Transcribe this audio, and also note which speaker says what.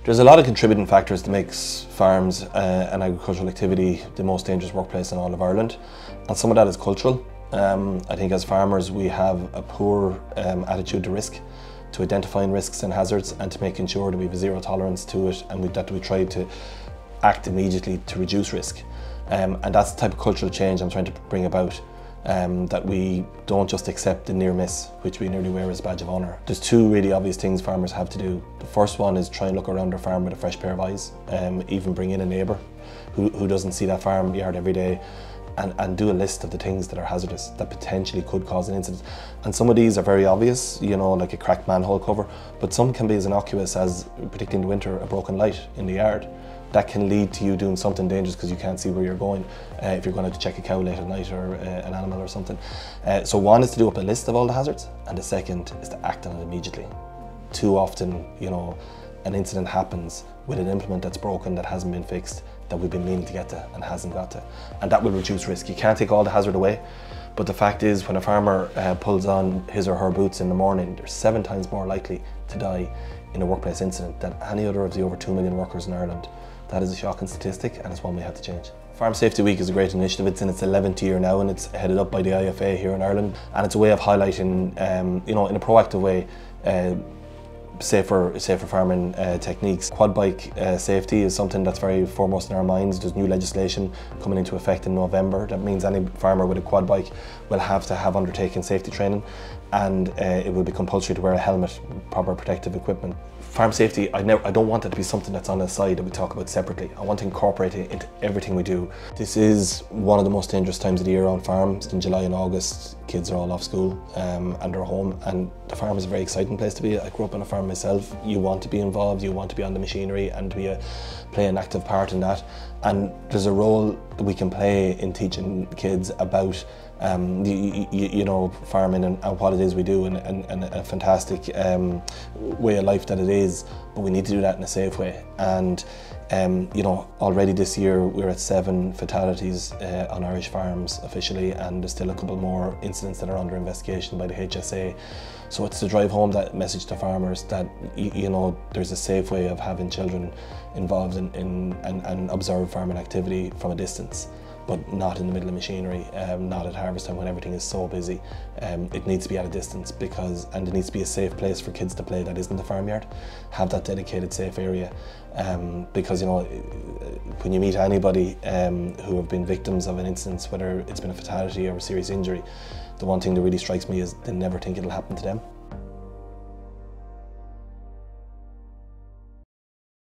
Speaker 1: There's a lot of contributing factors that makes farms and agricultural activity the most dangerous workplace in all of Ireland, and some of that is cultural. I think as farmers we have a poor attitude to risk, to identifying risks and hazards, and to making sure that we have a zero tolerance to it, and that we try to act immediately to reduce risk. And that's the type of cultural change I'm trying to bring about. That we don't just accept the near miss, which we nearly wear as a badge of honour. There's two really obvious things farmers have to do. The first one is try and look around their farm with a fresh pair of eyes, even bring in a neighbour who doesn't see that farm yard every day, and do a list of the things that are hazardous, that potentially could cause an incident. And some of these are very obvious, you know, like a cracked manhole cover, but some can be as innocuous as, particularly in the winter, a broken light in the yard. That can lead to you doing something dangerous because you can't see where you're going if you're going out to check a cow late at night or an animal or something. So one is to do up a list of all the hazards, and the second is to act on it immediately. Too often, you know, an incident happens with an implement that's broken, that hasn't been fixed, that we've been meaning to get to and hasn't got to. And that will reduce risk. You can't take all the hazard away, but the fact is when a farmer pulls on his or her boots in the morning, they're 7 times more likely to die in a workplace incident than any other of the over 2 million workers in Ireland. That is a shocking statistic, and it's one we have to change. Farm Safety Week is a great initiative. It's in its 11th year now, and it's headed up by the IFA here in Ireland. And it's a way of highlighting, you know, in a proactive way, safer farming techniques. Quad bike safety is something that's very foremost in our minds. There's new legislation coming into effect in November. That means any farmer with a quad bike will have to have undertaken safety training, and it will be compulsory to wear a helmet, proper protective equipment. Farm safety, I don't want it to be something that's on the side that we talk about separately. I want to incorporate it into everything we do. This is one of the most dangerous times of the year on farms. In July and August, kids are all off school and they're home, and the farm is a very exciting place to be. I grew up on a farm myself. You want to be involved, you want to be on the machinery and to play an active part in that. And there's a role that we can play in teaching kids about you know, farming and what it is we do, and a fantastic way of life that it is, but we need to do that in a safe way. And you know, already this year we're at 7 fatalities on Irish farms officially, and there's still a couple more incidents that are under investigation by the HSA. So it's to drive home that message to farmers that, you know, there's a safe way of having children involved and observe farming activity from a distance, but not in the middle of machinery, not at harvest time when everything is so busy. It needs to be at a distance, and it needs to be a safe place for kids to play that isn't the farmyard. Have that dedicated safe area, because, you know, when you meet anybody who have been victims of an incident, whether it's been a fatality or a serious injury, the one thing that really strikes me is they never think it'll happen to them.